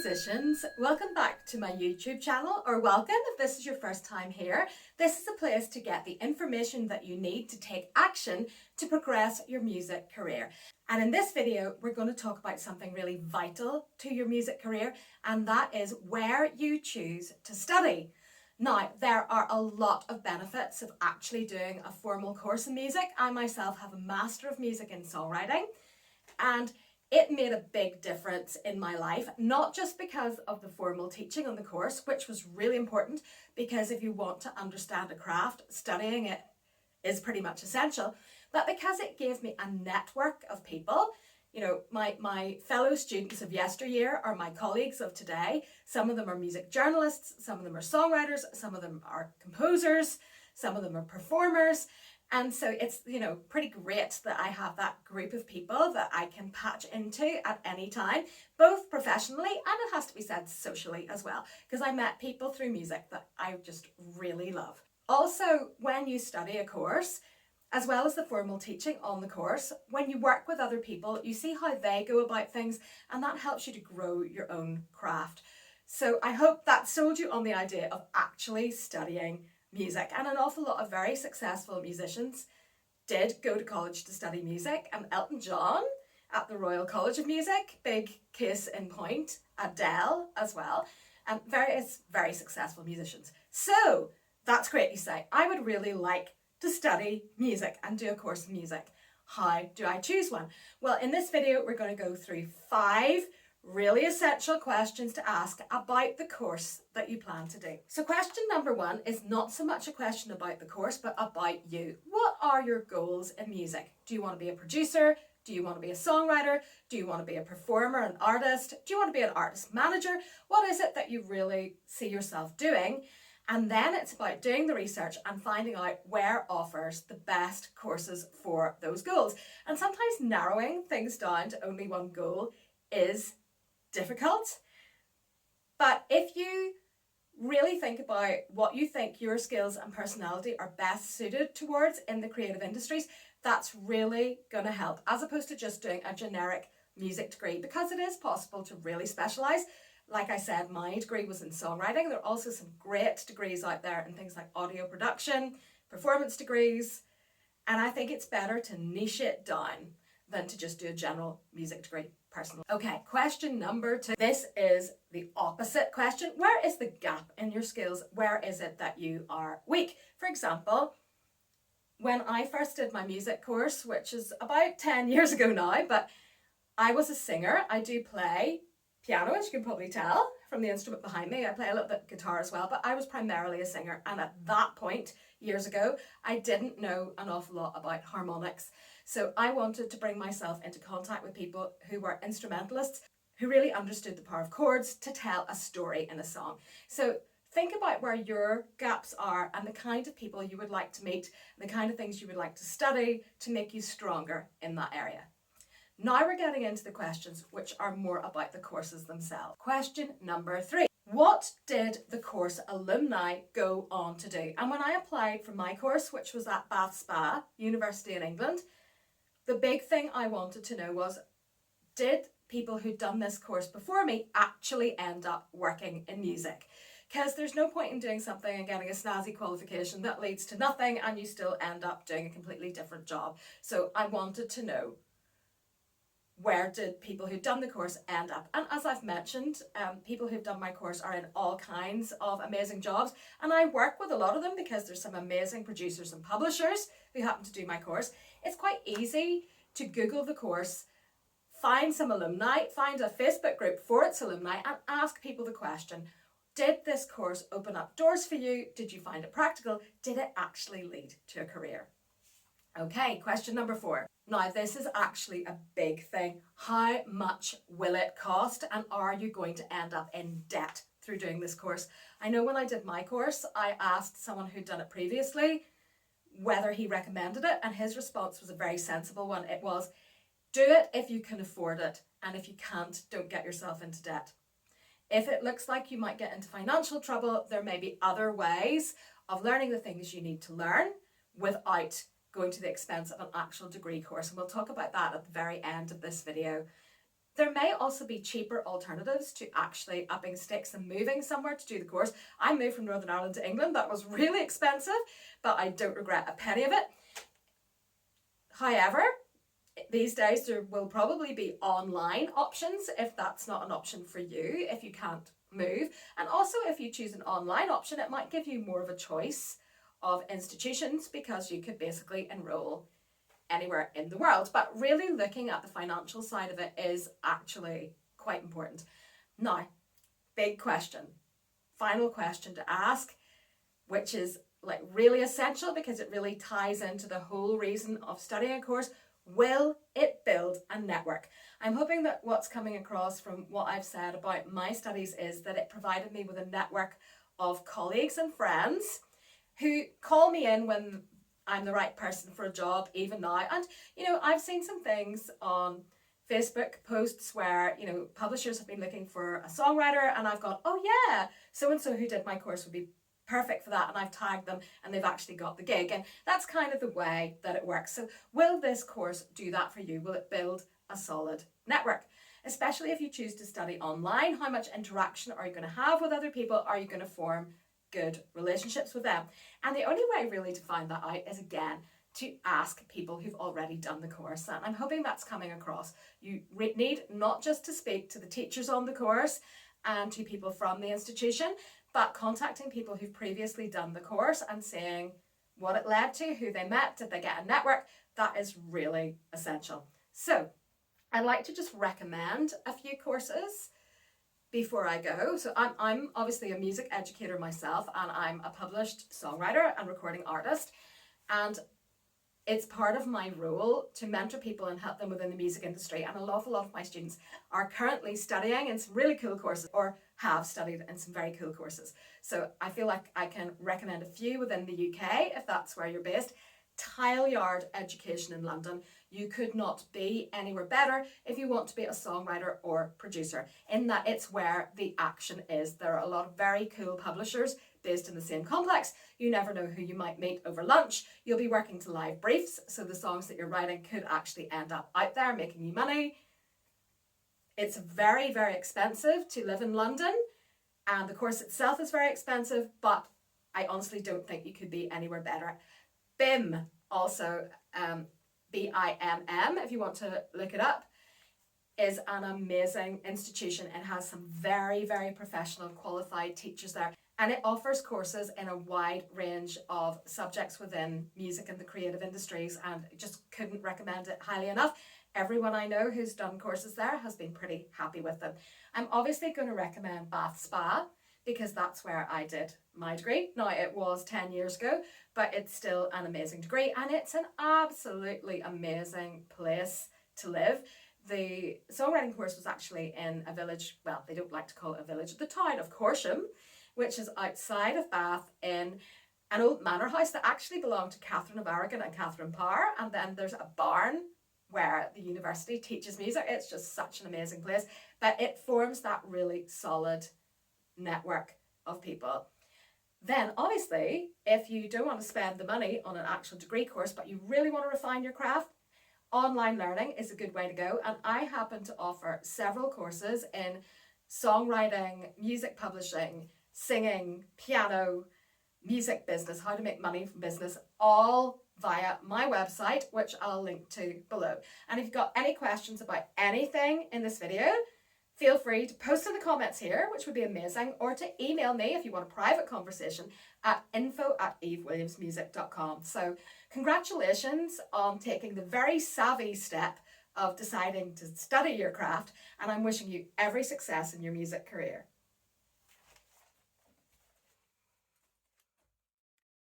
musicians, welcome back to my YouTube channel, or welcome if this is your first time here. This is a place to get the information that you need to take action to progress your music career. And in this video, we're going to talk about something really vital to your music career, and that is where you choose to study. Now, there are a lot of benefits of actually doing a formal course in music. I myself have a Master of Music in Songwriting, and it made a big difference in my life, not just because of the formal teaching on the course, which was really important, because if you want to understand a craft, studying it is pretty much essential, but because it gave me a network of people. You know, my fellow students of yesteryear are my colleagues of today. Some of them are music journalists, some of them are songwriters, some of them are composers, some of them are performers. And so it's, pretty great that I have that group of people that I can patch into at any time, both professionally and, it has to be said, socially as well, because I met people through music that I just really love. Also, when you study a course, as well as the formal teaching on the course, when you work with other people, you see how they go about things, and that helps you to grow your own craft. So I hope that sold you on the idea of actually studying music. And an awful lot of very successful musicians did go to college to study music. And Elton John at the Royal College of Music, big case in point, Adele as well, and various very successful musicians. So that's great, you say. I would really like to study music and do a course in music. How do I choose one? Well, in this video, we're going to go through 5 really essential questions to ask about the course that you plan to do. So question number 1 is not so much a question about the course, but about you. What are your goals in music? Do you want to be a producer? Do you want to be a songwriter? Do you want to be a performer, an artist? Do you want to be an artist manager? What is it that you really see yourself doing? And then it's about doing the research and finding out where offers the best courses for those goals. And sometimes narrowing things down to only one goal is difficult. But if you really think about what you think your skills and personality are best suited towards in the creative industries, that's really going to help, as opposed to just doing a generic music degree, because it is possible to really specialise. Like I said, my degree was in songwriting. There are also some great degrees out there in things like audio production, performance degrees, and I think it's better to niche it down than to just do a general music degree personally. Okay, question number 2. This is the opposite question. Where is the gap in your skills? Where is it that you are weak? For example, when I first did my music course, which is about 10 years ago now, but I was a singer. I do play piano, as you can probably tell from the instrument behind me. I play a little bit of guitar as well, but I was primarily a singer. And at that point, years ago, I didn't know an awful lot about harmonics. So I wanted to bring myself into contact with people who were instrumentalists, who really understood the power of chords to tell a story in a song. So think about where your gaps are and the kind of people you would like to meet, and the kind of things you would like to study to make you stronger in that area. Now we're getting into the questions which are more about the courses themselves. Question number 3. What did the course alumni go on to do? And when I applied for my course, which was at Bath Spa University in England, the big thing I wanted to know was, did people who'd done this course before me actually end up working in music? Because there's no point in doing something and getting a snazzy qualification that leads to nothing and you still end up doing a completely different job. So I wanted to know, where did people who've done the course end up? And as I've mentioned, people who've done my course are in all kinds of amazing jobs, and I work with a lot of them because there's some amazing producers and publishers who happen to do my course. It's quite easy to Google the course, find some alumni, find a Facebook group for its alumni, and ask people the question, did this course open up doors for you? Did you find it practical? Did it actually lead to a career? Okay, question number 4. Now, this is actually a big thing. How much will it cost, and are you going to end up in debt through doing this course? I know when I did my course, I asked someone who'd done it previously whether he recommended it, and his response was a very sensible one. It was, do it if you can afford it, and if you can't, don't get yourself into debt. If it looks like you might get into financial trouble, there may be other ways of learning the things you need to learn without going to the expense of an actual degree course. And we'll talk about that at the very end of this video. There may also be cheaper alternatives to actually upping stakes and moving somewhere to do the course. I moved from Northern Ireland to England. That was really expensive, but I don't regret a penny of it. However, these days there will probably be online options if that's not an option for you, if you can't move. And also if you choose an online option, it might give you more of a choice of institutions because you could basically enroll anywhere in the world. But really looking at the financial side of it is actually quite important. Now, big question, final question to ask, which is like really essential because it really ties into the whole reason of studying a course. Will it build a network? I'm hoping that what's coming across from what I've said about my studies is that it provided me with a network of colleagues and friends who call me in when I'm the right person for a job even now. And, you know, I've seen some things on Facebook posts where, you know, publishers have been looking for a songwriter and I've gone, oh yeah, so-and-so who did my course would be perfect for that, and I've tagged them and they've actually got the gig. And that's kind of the way that it works. So will this course do that for you? Will it build a solid network? Especially if you choose to study online, how much interaction are you going to have with other people? Are you going to form good relationships with them? And the only way really to find that out is, again, to ask people who've already done the course. And I'm hoping that's coming across. You need not just to speak to the teachers on the course and to people from the institution, but contacting people who've previously done the course and saying what it led to, who they met, did they get a network. That is really essential. So I'd like to just recommend a few courses before I go. So I'm obviously a music educator myself, and I'm a published songwriter and recording artist. And it's part of my role to mentor people and help them within the music industry. And an awful lot of my students are currently studying in some really cool courses or have studied in some very cool courses. So I feel like I can recommend a few within the UK if that's where you're based. Tileyard Education in London. You could not be anywhere better if you want to be a songwriter or producer, in that it's where the action is. There are a lot of very cool publishers based in the same complex. You never know who you might meet over lunch. You'll be working to live briefs, so the songs that you're writing could actually end up out there making you money. It's very, very expensive to live in London, and the course itself is very expensive, but I honestly don't think you could be anywhere better. BIM, also BIMM, if you want to look it up, is an amazing institution. It has some very, very professional qualified teachers there, and it offers courses in a wide range of subjects within music and the creative industries, and just couldn't recommend it highly enough. Everyone I know who's done courses there has been pretty happy with them. I'm obviously going to recommend Bath Spa because that's where I did my degree. Now, it was 10 years ago, but it's still an amazing degree, and it's an absolutely amazing place to live. The songwriting course was actually in a village, well, they don't like to call it a village, the town of Corsham, which is outside of Bath in an old manor house that actually belonged to Catherine of Aragon and Catherine Parr, and then there's a barn where the university teaches music. It's just such an amazing place, but it forms that really solid network of people. Then obviously, if you don't want to spend the money on an actual degree course, but you really want to refine your craft, online learning is a good way to go. And I happen to offer several courses in songwriting, music publishing, singing, piano, music business, how to make money from business, all via my website, which I'll link to below. And if you've got any questions about anything in this video, feel free to post in the comments here, which would be amazing, or to email me if you want a private conversation at info@evewilliamsmusic.com. So congratulations on taking the very savvy step of deciding to study your craft, and I'm wishing you every success in your music career.